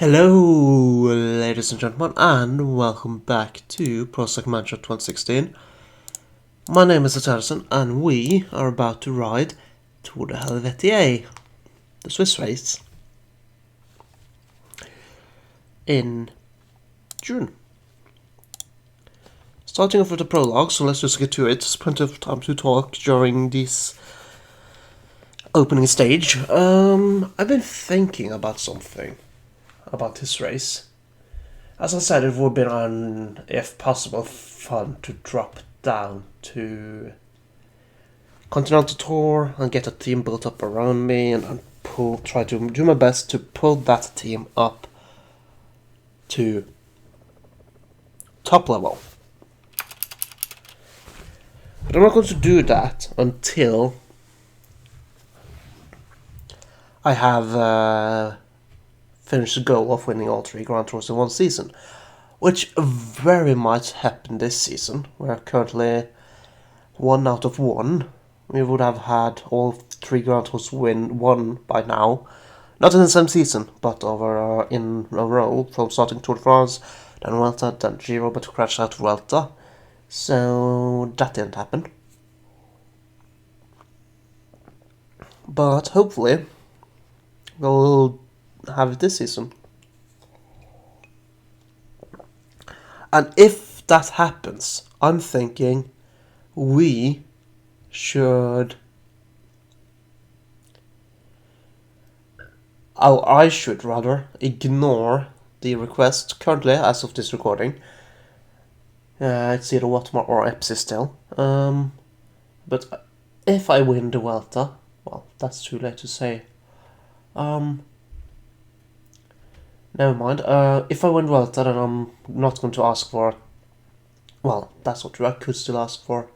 Hello, ladies and gentlemen, and welcome back to Pro Cycling Manager 2016. My name is Atterson, and we are about to ride Tour de Helvetier, the Swiss race, in June. Starting off with the prologue, so let's just get to it. There's plenty of time to talk during this opening stage. I've been thinking about something about this race. As I said, it would be, if possible, fun to drop down to Continental Tour and get a team built up around me and try to do my best to pull that team up to top level. But I'm not going to do that until I have finished the goal of winning all 3 Grand Tours in one season, which very much happened this season. We're currently 1 out of 1. We would have had all 3 Grand Tours won by now. Not in the same season, but over in a row, from starting Tour de France, then Vuelta, then Giro, but crashed out Vuelta. So that didn't happen. But hopefully, we'll have it this season. And if that happens, I'm thinking we should... I should rather ignore the request currently, as of this recording. It's either Watmar or Epsi still. But if I win the Vuelta, well, that's too late to say. Never mind. If I win Vuelta, then I'm not going to ask for... Well, that's not true. I could still ask for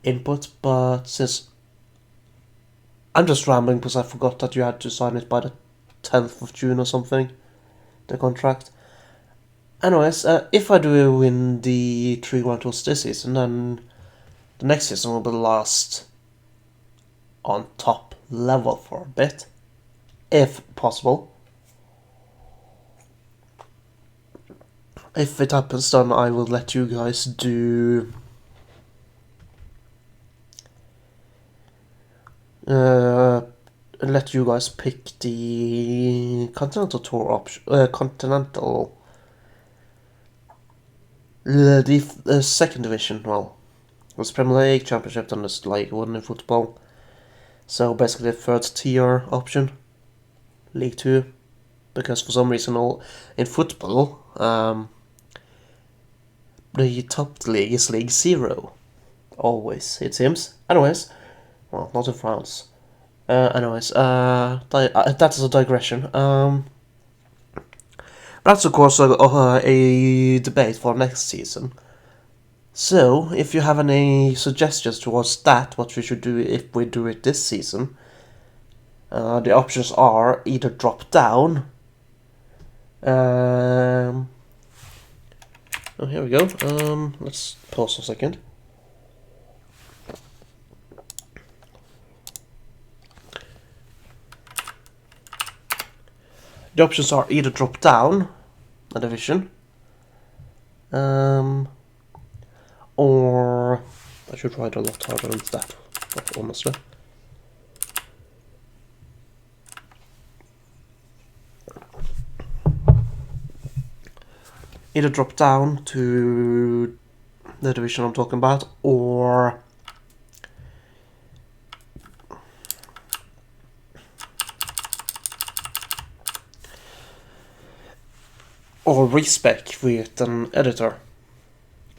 input, but since... I'm just rambling because I forgot that you had to sign it by the 10th of June or something, the contract. Anyways, if I do win the 3 Grand Tours this season, then the next season will be the last on top level for a bit, if possible. If it happens, then I will let you guys do... let you guys pick the Continental Tour option, the second division. Well, it was Premier League, Championship, and it's like one in football. So basically, the third tier option, League 2, because for some reason, in football, the top league is League 0. Always, it seems. Anyways, well, not in France. That is a digression. That's of course a debate for next season. So, if you have any suggestions towards that, what we should do if we do it this season, the options are either drop down. Oh, here we go. Let's pause a second. The options are either drop down a division, or I should ride a lot harder than that, honestly. Either drop down to the division I'm talking about, or respec with an editor.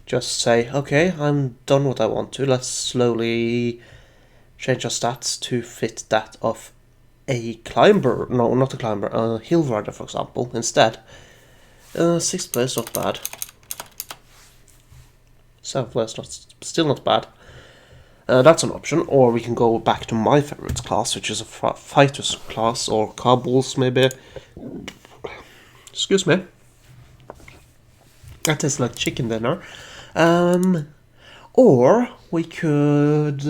Just say, okay, I'm done what I want to. Let's slowly change our stats to fit that of a climber. No, not a climber, a hill rider, for example, instead. 6th place, not bad. 7th place, still not bad. That's an option, or we can go back to my favorite class, which is a fighter's class, or cobbles, maybe. Excuse me. That tastes like chicken dinner. Or we could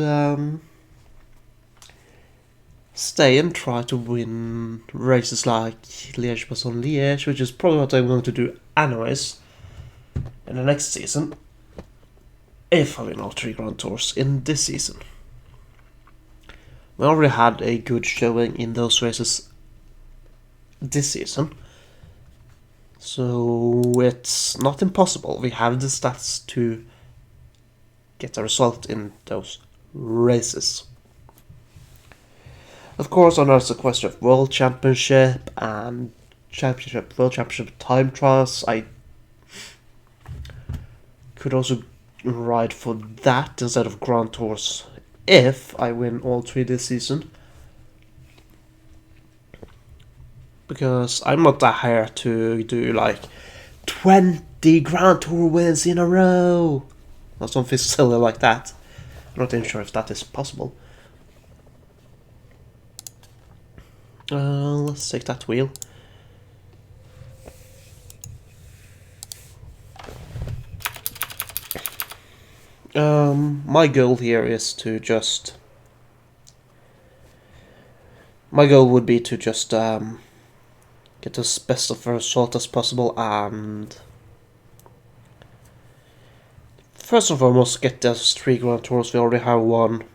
stay and try to win races like Liège-Bastogne-Liège, which is probably what I'm going to do anyways in the next season, if I win all 3 Grand Tours in this season. We already had a good showing in those races this season, so it's not impossible. We have the stats to get a result in those races. Of course, there's the question of World Championship and World Championship time trials. I could also ride for that instead of Grand Tours if I win all 3 this season. Because I'm not that here to do like 20 Grand Tour wins in a row or something silly like that. I'm not even sure if that is possible. Let's take that wheel. My goal here is to just... My goal would be to just get as best of a result as possible, and first and foremost get those 3 Grand Tours. We already have one.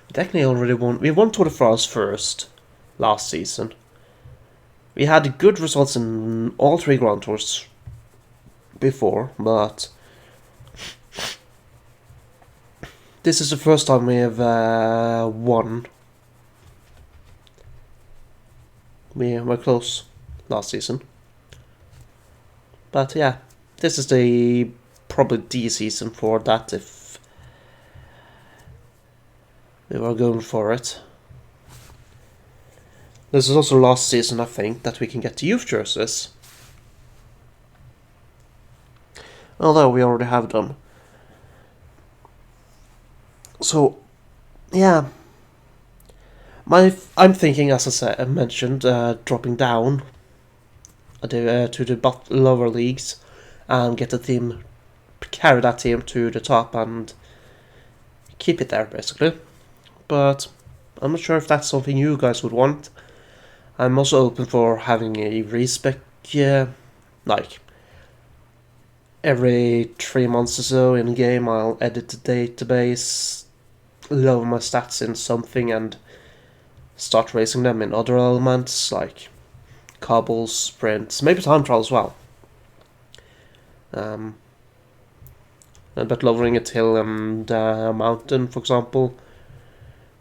We technically already won. We won Tour de France first last season. We had good results in all 3 Grand Tours before, but this is the first time we have won. We were close last season. But yeah, this is probably the season for that if we were going for it. This is also last season, I think, that we can get the youth jerseys. Although we already have them. So, yeah. I'm thinking, as I mentioned, dropping down to the lower leagues and get the team, carry that team to the top and keep it there, basically. But I'm not sure if that's something you guys would want. I'm also open for having a respec, like every 3 months or so in a game I'll edit the database, lower my stats in something and start racing them in other elements like cobbles, sprints, maybe time trial as well. But lowering a hill and a mountain, for example,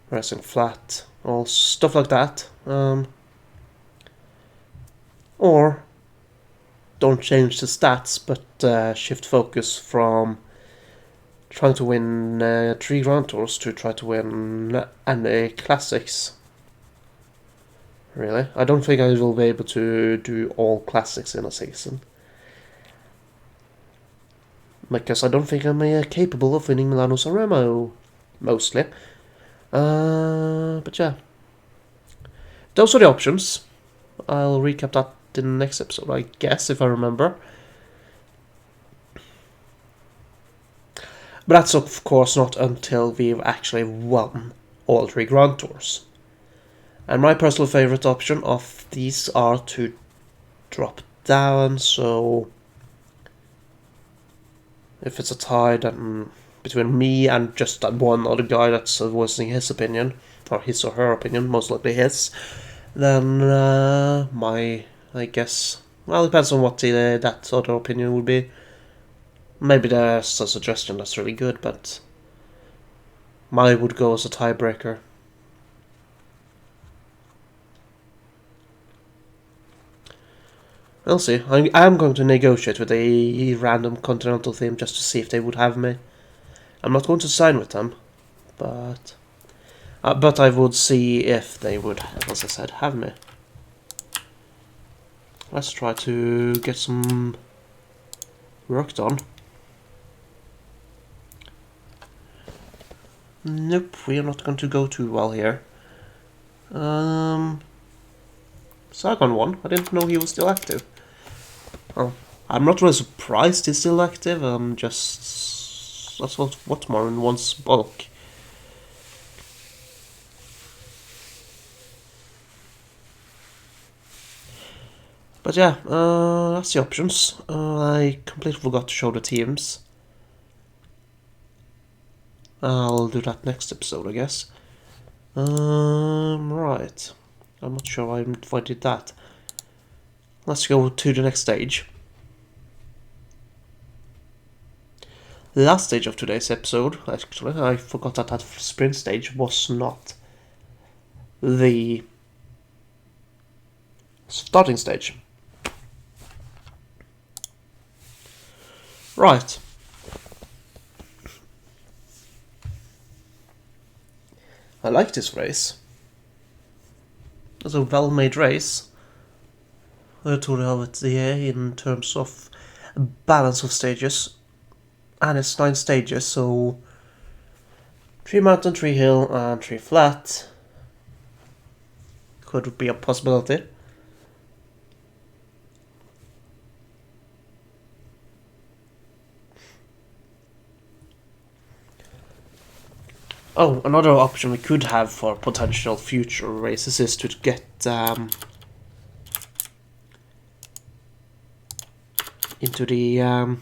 racing flat, all stuff like that. Or don't change the stats, but shift focus from trying to win 3 Grand Tours to try to win NA Classics. Really, I don't think I will be able to do all classics in a season. Because I don't think I'm capable of winning Milano-San Remo, mostly. But yeah. Those are the options. I'll recap that in the next episode, I guess, if I remember. But that's of course not until we've actually won all 3 Grand Tours. And my personal favorite option of these are to drop down, so if it's a tie then between me and just that one other guy that's voicing his opinion, or his or her opinion, most likely his, then I guess, well, it depends on what that other opinion would be. Maybe there's a suggestion that's really good, but mine would go as a tiebreaker. We'll see. I am going to negotiate with a random continental team just to see if they would have me. I'm not going to sign with them, but I would see if they would, as I said, have me. Let's try to get some work done. Nope, we are not going to go too well here. Sargon won. I didn't know he was still active. Well, I'm not really surprised he's still active. That's what more in one's bulk. But yeah, that's the options. I completely forgot to show the teams. I'll do that next episode, I guess. Right. I'm not sure if I did that. Let's go to the next stage. The last stage of today's episode, actually, I forgot that that sprint stage was not the starting stage. Right. I like this race. It's a well-made race. I told you it here in terms of balance of stages. And it's 9 stages, so 3 mountain, 3 hill, and 3 flat. Could be a possibility. Oh, another option we could have for potential future races is to get into the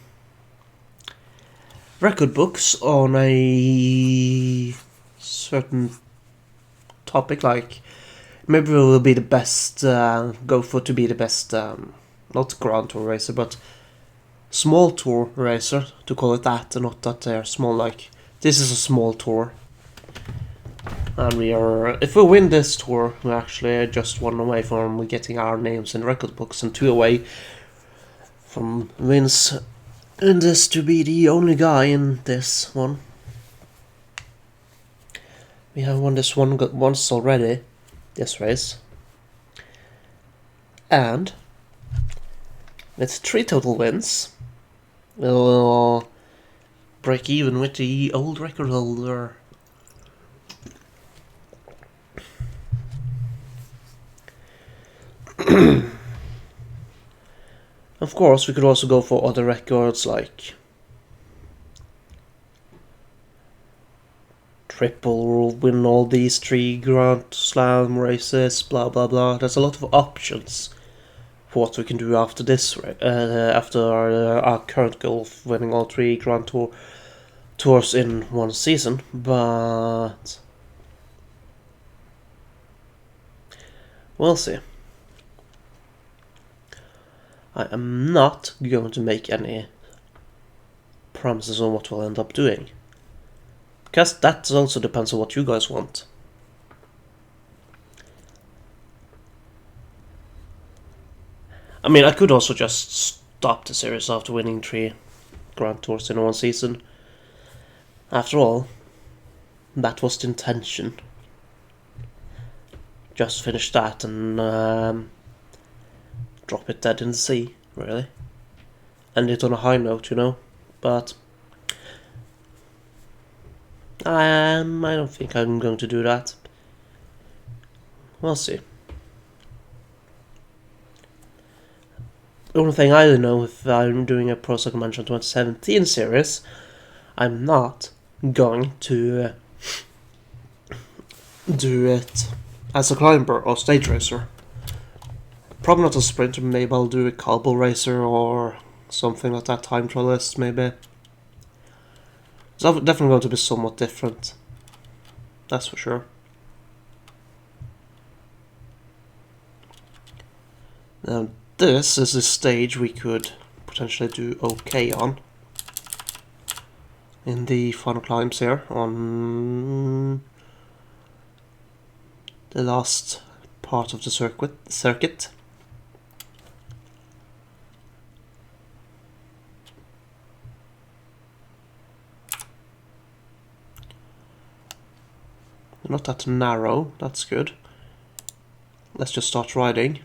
record books on a certain topic, like maybe we will be the best, go for to be the best, not Grand Tour racer, but small tour racer, to call it that, and not that they're small, like, this is a small tour. And we are, if we win this tour, we're actually just 1 away from getting our names in record books, and 2 away from wins in this to be the only guy in this one. We have won this one once already, this race. And with 3 total wins, we'll break even with the old record holder. Of course, we could also go for other records like triple, win all these 3 Grand Slam races, blah blah blah. There's a lot of options for what we can do after this, after our current goal of winning all 3 Grand Tours in 1 season, but we'll see. I am not going to make any promises on what we'll end up doing, because that also depends on what you guys want. I mean, I could also just stop the series after winning 3 Grand Tours in 1 season. After all, that was the intention. Just finish that and drop it dead in the sea, really. End it on a high note, you know. But I don't think I'm going to do that. We'll see. The only thing I know, if I'm doing a Pro Cycle Manager 2017 series, I'm not going to do it as a climber or stage racer. Probably not a sprinter, maybe I'll do a cobble racer or something like that, time trialist maybe. It's definitely going to be somewhat different, that's for sure. Now this is a stage we could potentially do okay on in the final climbs here on the last part of the circuit. Not that narrow, that's good. Let's just start riding.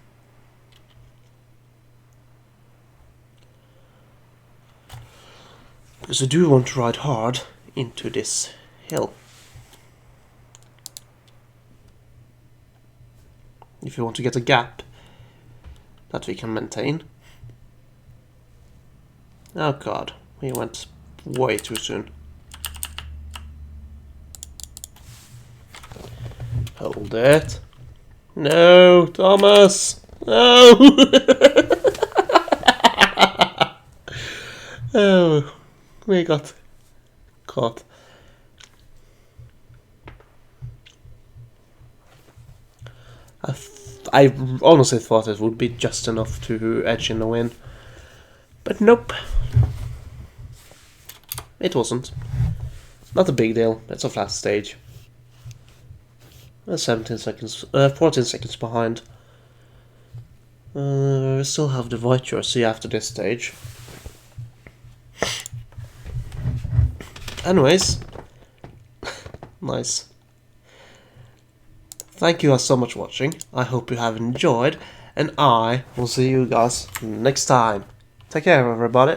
Because I do want to ride hard into this hill. If you want to get a gap that we can maintain. Oh god, we went way too soon. Hold it. No, Thomas! No! Oh, we got caught. I honestly thought it would be just enough to edge in the win. But nope. It wasn't. Not a big deal. It's a flat stage. 17 seconds, 14 seconds behind. We still have the white jersey after this stage. Anyways. Nice. Thank you guys so much for watching. I hope you have enjoyed. And I will see you guys next time. Take care, everybody.